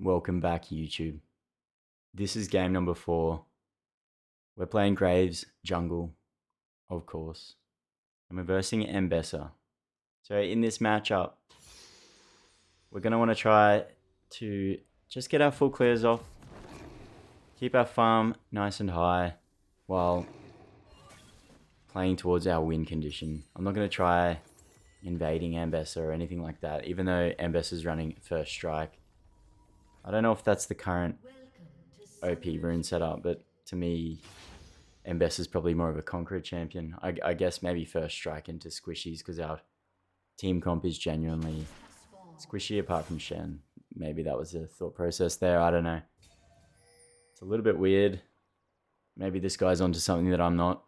Welcome back, YouTube. This is game number 4. We're playing Graves jungle, of course. And we're versing Mbessa. So in this matchup, we're going to want to try to just get our full clears off. Keep our farm nice and high while playing towards our win condition. I'm not going to try invading Mbessa or anything like that, even though Mbessa is running first strike. I don't know if that's the current OP rune setup, but to me, Mbessa is probably more of a Conqueror champion. I guess maybe first strike into squishies because our team comp is genuinely squishy apart from Shen. Maybe that was the thought process there. I don't know. It's a little bit weird. Maybe this guy's onto something that I'm not.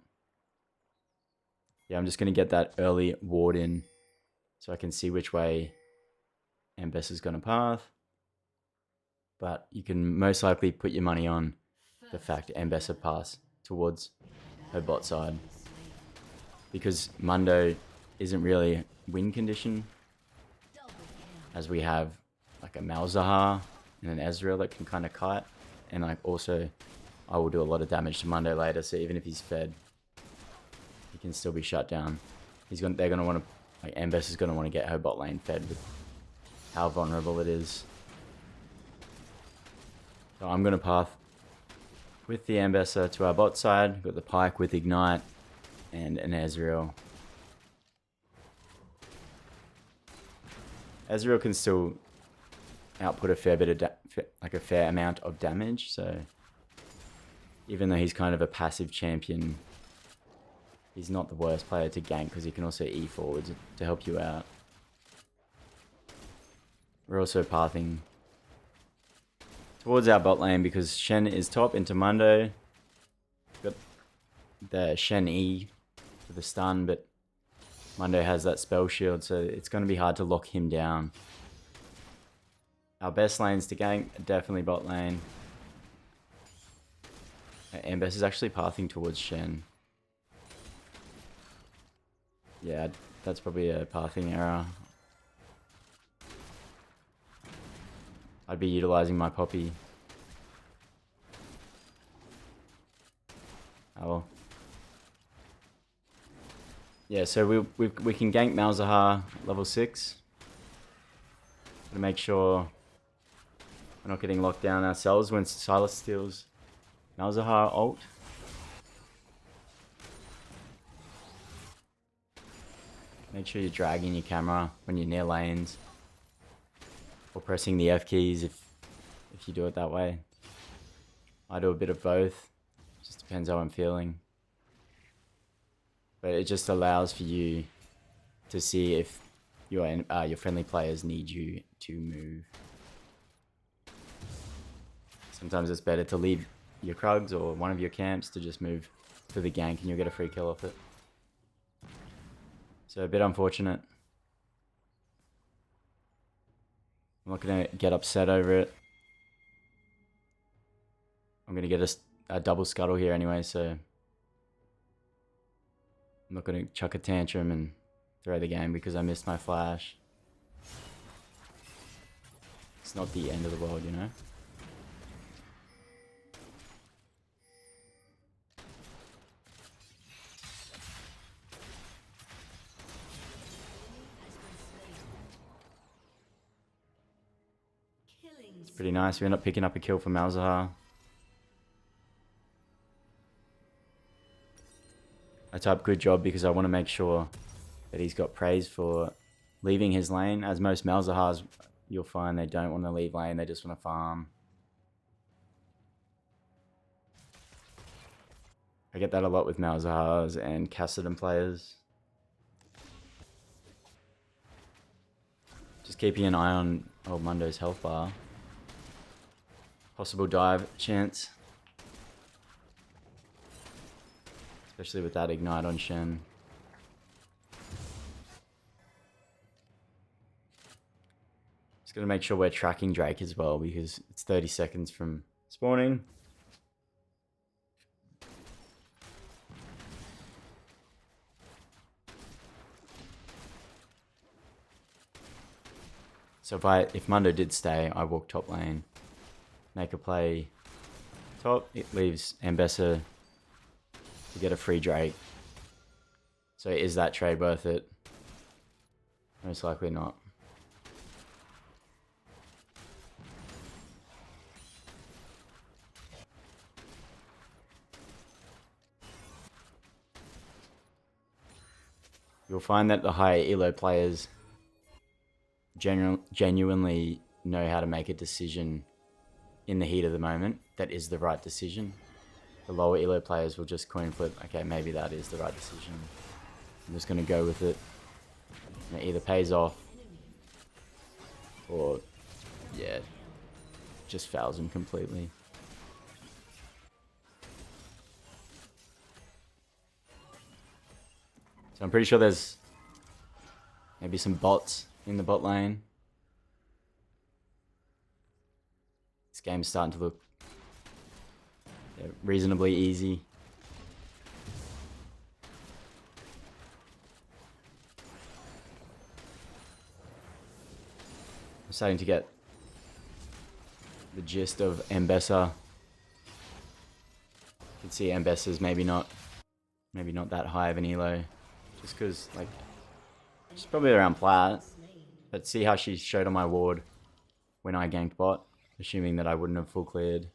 Yeah, I'm just going to get that early ward in so I can see which way Mbessa's going to path. But you can most likely put your money on the fact Mbessa pass towards her bot side. Because Mundo isn't really win condition. As we have like a Malzahar and an Ezreal that can kind of kite. And like also, I will do a lot of damage to Mundo later, so even if he's fed, he can still be shut down. They're going to want to, like Mbessa is going to want to get her bot lane fed with how vulnerable it is. So I'm going to path with the Mbessa to our bot side. Got the Pyke with Ignite and an Ezreal. Ezreal can still output a fair bit of a fair amount of damage. So even though he's kind of a passive champion, he's not the worst player to gank because he can also E forwards to help you out. We're also pathing towards our bot lane because Shen is top into Mundo. Got the Shen E for the stun, but Mundo has that spell shield, so it's going to be hard to lock him down. Our best lanes to gank are definitely bot lane. Mbessa is actually pathing towards Shen. Yeah, that's probably a pathing error. I'd be utilizing my Poppy. Oh well. Yeah, so we can gank Malzahar level 6. To make sure we're not getting locked down ourselves when Sylas steals Malzahar ult. Make sure you're dragging your camera when you're near lanes. Or pressing the F keys if you do it that way. I do a bit of both. Just depends how I'm feeling. But it just allows for you to see if your friendly players need you to move. Sometimes it's better to leave your Krugs or one of your camps to just move to the gank and you'll get a free kill off it. So a bit unfortunate. I'm not going to get upset over it. I'm going to get a double scuttle here anyway, so I'm not going to chuck a tantrum and throw the game because I missed my flash. It's not the end of the world, you know? It's pretty nice. We end up picking up a kill for Malzahar. I type good job because I want to make sure that he's got praise for leaving his lane. As most Malzahars, you'll find they don't want to leave lane, they just want to farm. I get that a lot with Malzahars and Kassadin players. Just keeping an eye on old Mundo's health bar. Possible dive chance. Especially with that ignite on Shen. Just gotta make sure we're tracking Drake as well because it's 30 seconds from spawning. So if Mundo did stay, I walk top lane. make a play top. It leaves M-Bessa to get a free Drake. So is that trade worth it? Most likely not. You'll find that the higher elo players genuinely know how to make a decision in the heat of the moment that is the right decision. The lower elo players will just coin flip, okay, maybe that is the right decision. I'm just going to go with it. And it either pays off or, yeah, just fouls him completely. So I'm pretty sure there's maybe some bots in the bot lane. This game's starting to look reasonably easy. I'm starting to get the gist of M-Bessa. You can see M-Bessa's maybe not that high of an elo, just because like she's probably around plat. But see how she showed on my ward when I ganked bot, assuming that I wouldn't have full cleared.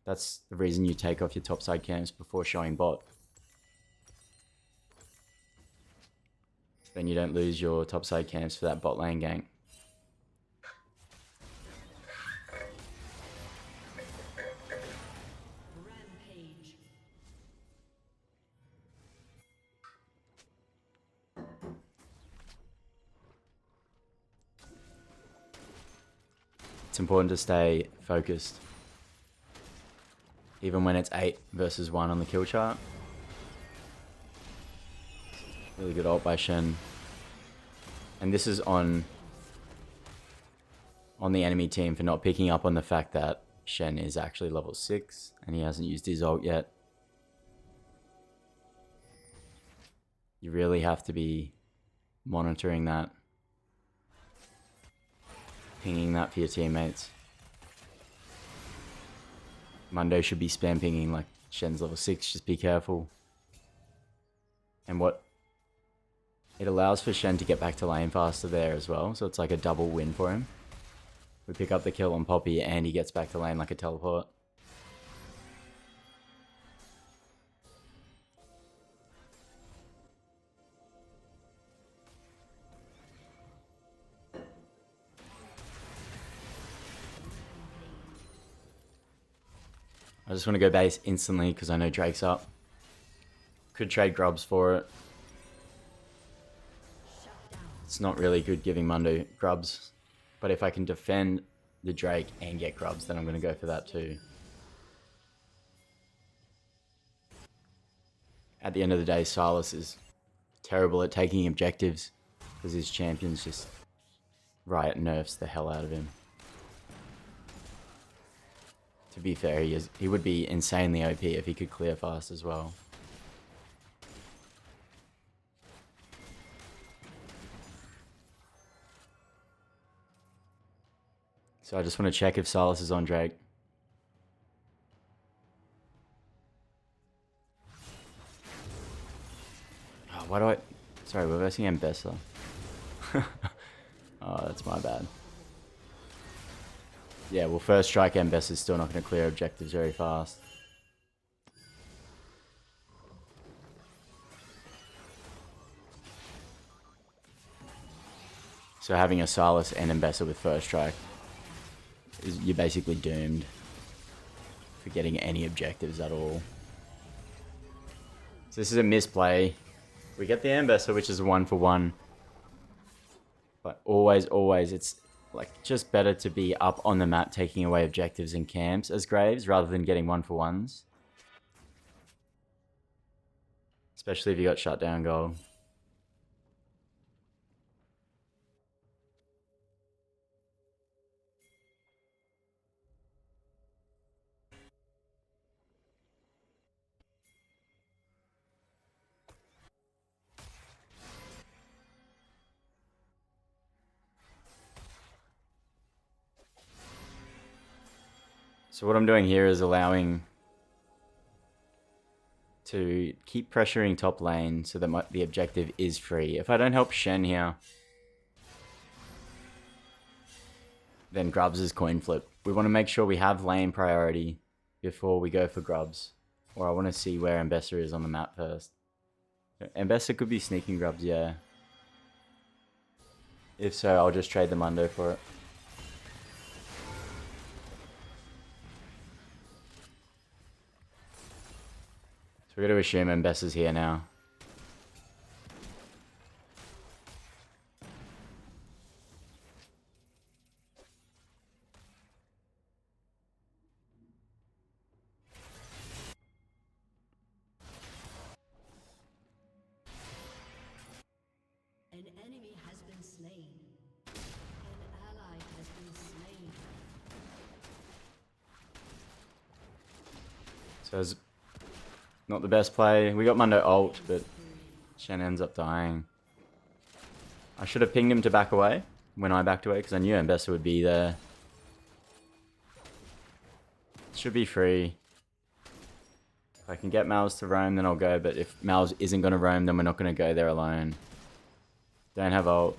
That's the reason you take off your topside camps before showing bot. Then you don't lose your topside camps for that bot lane gank. It's important to stay focused. Even when it's 8 versus 1 on the kill chart. Really good ult by Shen. And this is on the enemy team for not picking up on the fact that Shen is actually level 6 and he hasn't used his ult yet. You really have to be monitoring that. Pinging that for your teammates. Mundo should be spam pinging like Shen's level 6, just be careful. And what it allows for Shen to get back to lane faster there as well, so it's like a double win for him. We pick up the kill on Poppy and he gets back to lane like a teleport. I just want to go base instantly because I know Drake's up. Could trade grubs for it. It's not really good giving Mundo grubs. But if I can defend the Drake and get grubs, then I'm going to go for that too. At the end of the day, Sylas is terrible at taking objectives because his champions just Riot nerfs the hell out of him. To be fair, he would be insanely OP if he could clear fast as well. So I just want to check if Sylas is on Drake. Oh, why do I... Sorry, we're versing M-Bessa. Oh, that's my bad. Yeah, well, first strike M-Bessa is still not going to clear objectives very fast. So having a Sylas and M-Bessa with first strike, you're basically doomed for getting any objectives at all. So this is a misplay. We get the M-Bessa, which is a 1-for-1. But always, it's like just better to be up on the map taking away objectives and camps as Graves rather than getting 1-for-1s. Especially if you got shut down goal. So what I'm doing here is allowing to keep pressuring top lane so that the objective is free. If I don't help Shen here, then Grubs is coin flip. We want to make sure we have lane priority before we go for Grubs. Or I want to see where Ambessa is on the map first. Ambessa could be sneaking Grubs, yeah. If so, I'll just trade the Mundo for it. So we're going to assume Ambessa's here now. An enemy has been slain. An ally has been slain. So it's not the best play. We got Mundo ult, but Shen ends up dying. I should have pinged him to back away when I backed away because I knew Ambessa would be there. Should be free. If I can get Malz to roam, then I'll go. But if Malz isn't going to roam, then we're not going to go there alone. Don't have ult.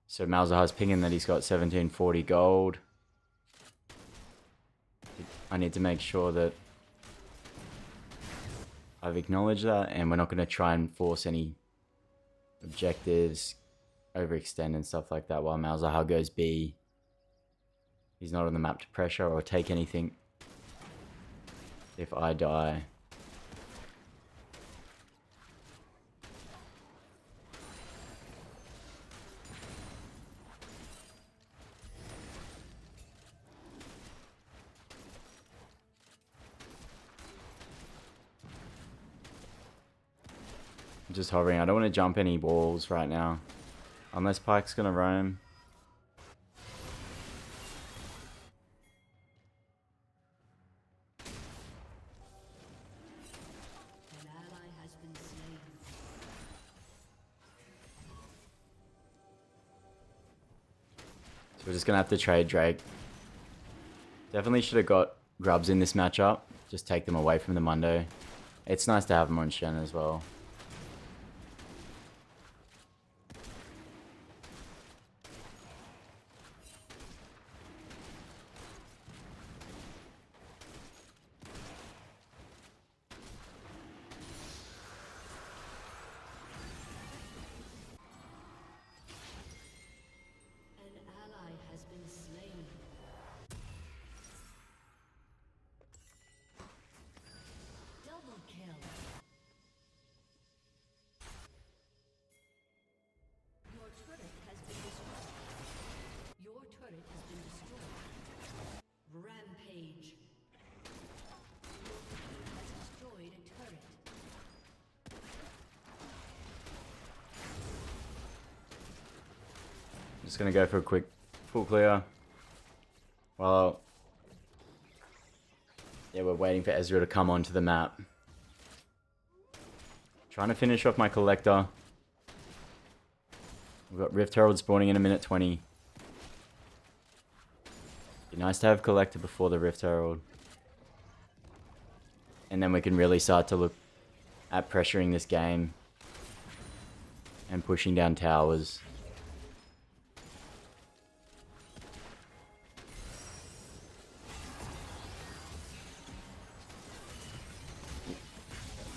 So Malzahar's pinging that he's got 1740 gold. I need to make sure that I've acknowledged that, and we're not going to try and force any objectives, overextend and stuff like that while Malzahar goes B. He's not on the map to pressure or take anything if I die. I'm just hovering. I don't want to jump any walls right now. Unless Pyke's going to roam. An ally has been slain. So we're just going to have to trade Drake. Definitely should have got Grubs in this matchup. Just take them away from the Mundo. It's nice to have them on Shen as well. An ally has been slain. Double kill. Your turret has been destroyed. Your turret has been destroyed. Rampage. Your team has destroyed a turret. I'm just going to go for a quick full clear. Well, yeah, we're waiting for Ezreal to come onto the map. Trying to finish off my Collector. We've got Rift Herald spawning in a minute 20. Be nice to have Collector before the Rift Herald. And then we can really start to look at pressuring this game. And pushing down towers.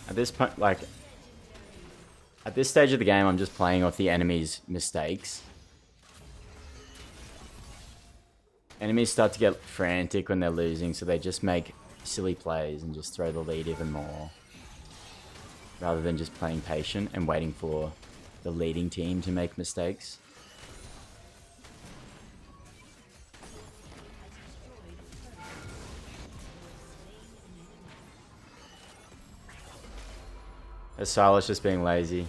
At this point, like, at this stage of the game, I'm just playing off the enemy's mistakes. Enemies start to get frantic when they're losing, so they just make silly plays and just throw the lead even more. Rather than just playing patient and waiting for the leading team to make mistakes. As Silas just being lazy.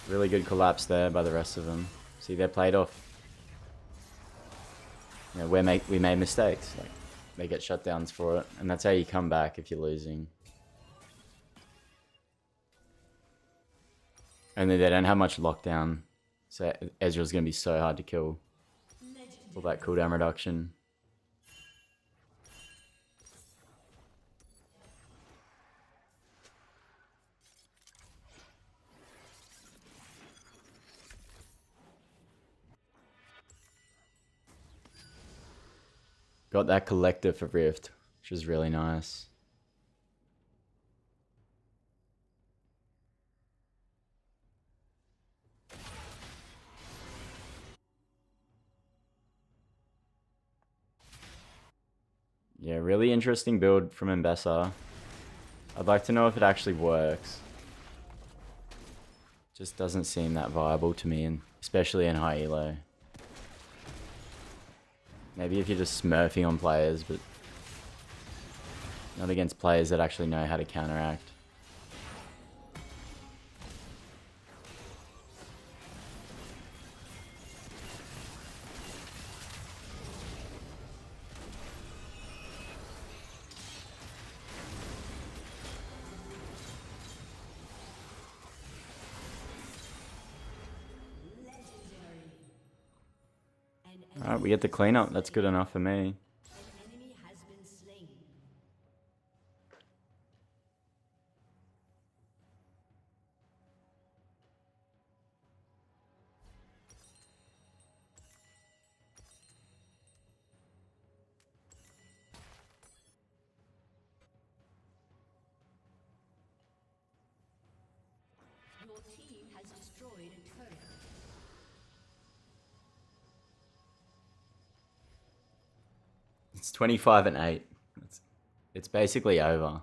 Really good collapse there by the rest of them. See, they're played off. You know, we made mistakes. Like, they get shutdowns for it, and that's how you come back if you're losing. Only they don't have much lockdown, so Ezreal's going to be so hard to kill. All that cooldown reduction. Got that collector for Rift, which is really nice. Yeah, really interesting build from Mbessa. I'd like to know if it actually works. Just doesn't seem that viable to me, and especially in high elo. Maybe if you're just smurfing on players, but not against players that actually know how to counteract. Alright, we get the cleanup. That's good enough for me. An enemy has been slain. Your team has destroyed a turret. It's 25 and 8. It's basically over.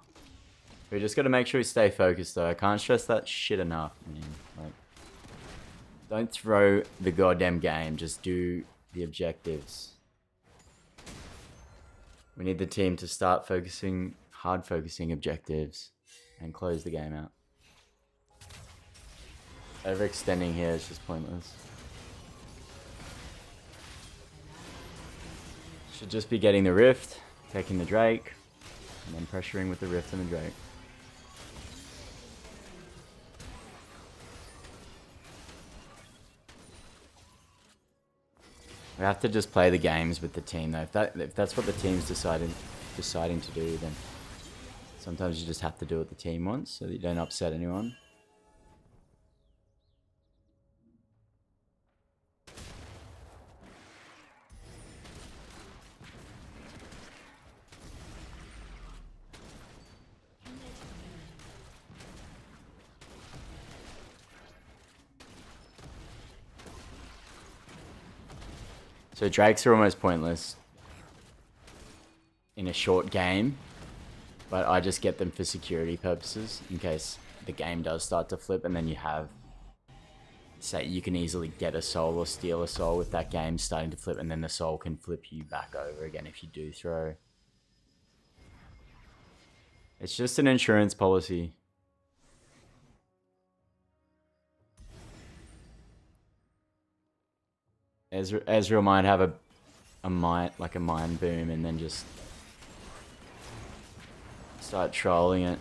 We just got to make sure we stay focused, though. I can't stress that shit enough, man. Like, don't throw the goddamn game. Just do the objectives. We need the team to start focusing, hard focusing objectives, and close the game out. Overextending here is just pointless. Should just be getting the Rift, taking the Drake, and then pressuring with the Rift and the Drake. We have to just play the games with the team, though. If that's what the team's deciding to do, then sometimes you just have to do what the team wants, so that you don't upset anyone. So Drakes are almost pointless in a short game, but I just get them for security purposes in case the game does start to flip, and then you have, say, you can easily get a soul or steal a soul with that game starting to flip, and then the soul can flip you back over again if you do throw. It's just an insurance policy. Ezreal might have a mind boom and then just start trolling it.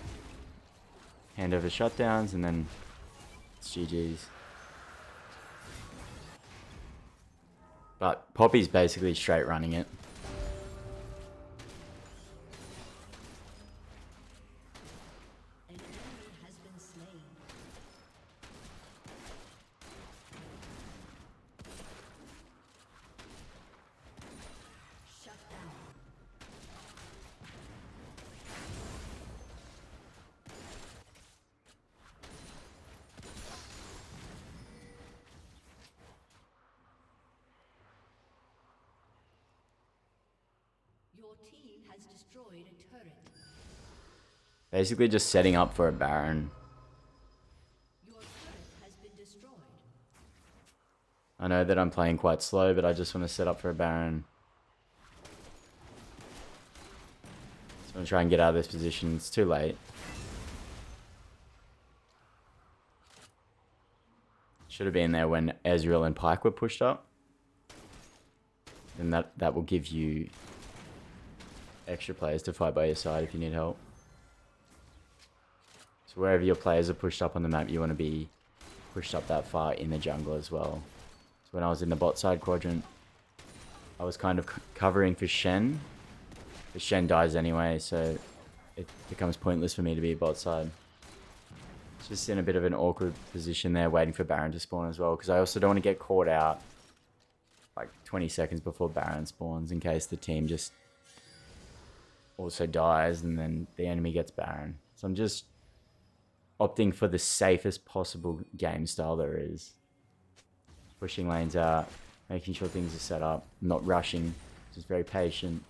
Hand over shutdowns and then it's GG's. But Poppy's basically straight running it. An enemy has been slain. Shut down. Your team has destroyed a turret. Basically just setting up for a Baron. Your turret has been destroyed. I know that I'm playing quite slow, but I just want to set up for a Baron. So I'm going to try and get out of this position. It's too late. Should have been there when Ezreal and Pyke were pushed up. And that will give you extra players to fight by your side if you need help. So wherever your players are pushed up on the map, you want to be pushed up that far in the jungle as well. So when I was in the bot side quadrant, I was kind of covering for Shen. But Shen dies anyway, so it becomes pointless for me to be bot side. Just in a bit of an awkward position there, waiting for Baron to spawn as well, because I also don't want to get caught out like 20 seconds before Baron spawns in case the team just also dies and then the enemy gets Baron. So I'm just opting for the safest possible game style there is. Pushing lanes out, making sure things are set up, not rushing, just very patient.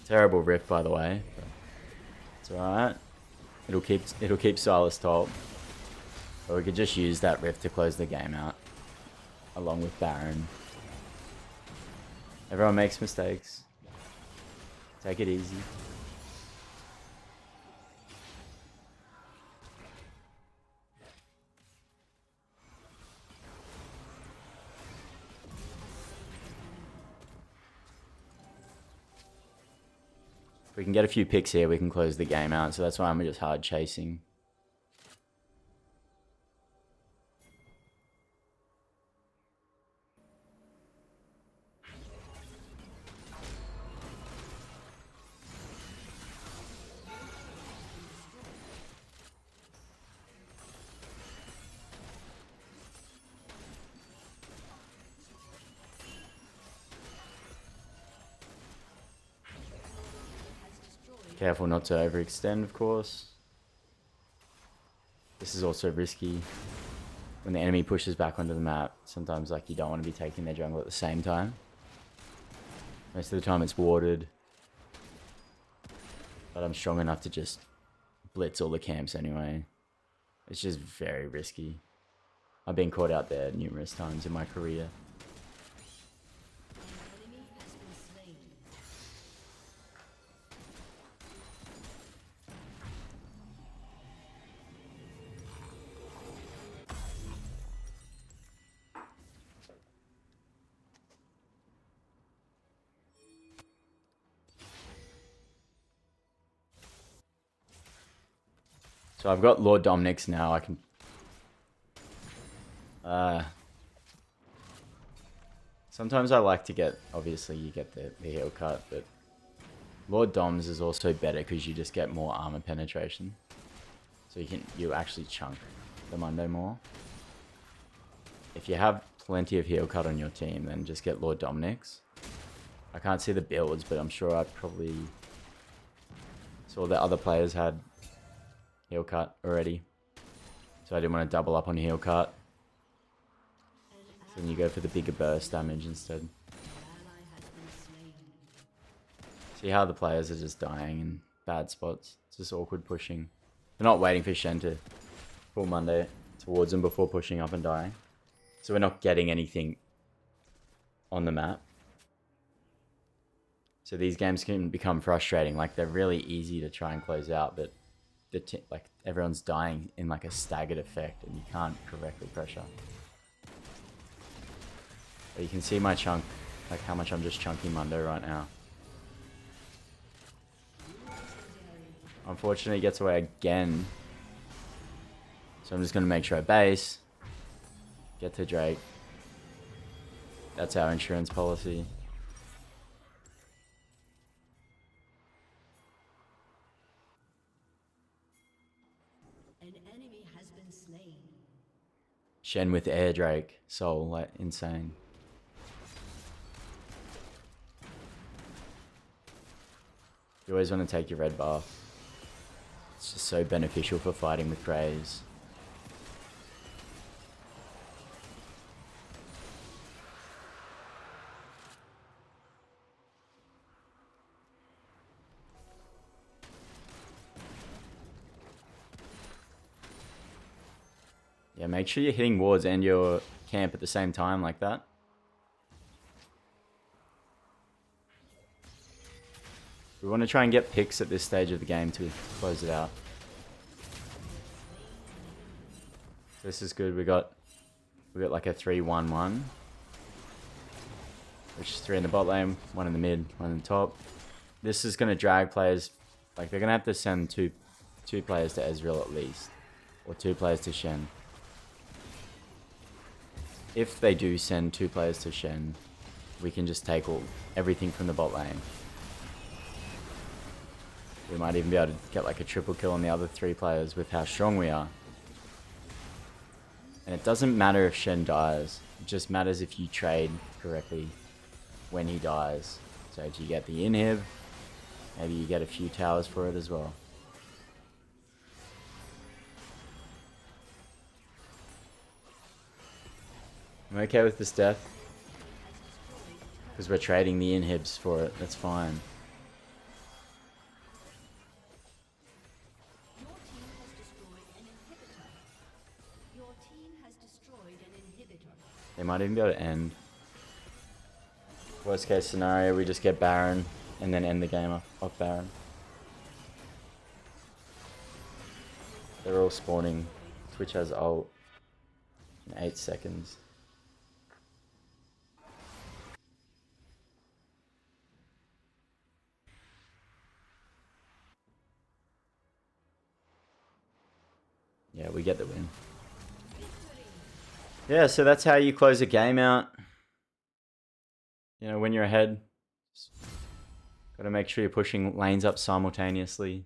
Terrible rift, by the way. It's alright. It'll keep Silas top. Or we could just use that rift to close the game out. Along with Baron. Everyone makes mistakes. Take it easy. If we can get a few picks here, we can close the game out. So that's why I'm just hard chasing. Careful not to overextend, of course. This is also risky. When the enemy pushes back onto the map, sometimes like you don't want to be taking their jungle at the same time. Most of the time it's warded. But I'm strong enough to just blitz all the camps anyway. It's just very risky. I've been caught out there numerous times in my career. So I've got Lord Dominic's now. I can... sometimes I like to get... Obviously, you get the heal cut, but... Lord Doms is also better because you just get more armor penetration. So you actually chunk the Mundo more. If you have plenty of heal cut on your team, then just get Lord Dominic's. I can't see the builds, but I'm sure I probably saw that other players had heal cut already. So I didn't want to double up on heal cut. So then you go for the bigger burst damage instead. See how the players are just dying in bad spots. It's just awkward pushing. They're not waiting for Shen to pull Monday towards them before pushing up and dying. So we're not getting anything on the map. So these games can become frustrating. Like they're really easy to try and close out, but like everyone's dying in like a staggered effect and you can't correctly pressure. But you can see my chunk, like how much I'm just chunking Mundo right now. Unfortunately, he gets away again. So I'm just going to make sure I base. Get to Drake. That's our insurance policy. An enemy has been slain. Shen with air Drake. Soul, like, insane. You always want to take your red buff. It's just so beneficial for fighting with Graves. Yeah, make sure you're hitting wards and your camp at the same time like that. We want to try and get picks at this stage of the game to close it out. This is good. We got like a 3-1-1. Which is 3 in the bot lane, 1 in the mid, 1 in the top. This is going to drag players. Like they're going to have to send two players to Ezreal at least. or 2 players to Shen. If they do send 2 players to Shen, we can just take everything from the bot lane. We might even be able to get like a triple kill on the other 3 players with how strong we are. And it doesn't matter if Shen dies. It just matters if you trade correctly when he dies. So if you get the inhib, maybe you get a few towers for it as well. I'm okay with this death. Because we're trading the inhibs for it. That's fine. Your team has destroyed an inhibitor. They might even be able to end. Worst case scenario, we just get Baron and then end the game off Baron. They're all spawning. Twitch has ult in 8 seconds. Yeah, we get the win. Yeah, so that's how you close a game out. You know, when you're ahead, got to make sure you're pushing lanes up simultaneously.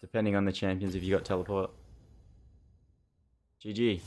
Depending on the champions, if you got teleport. GG.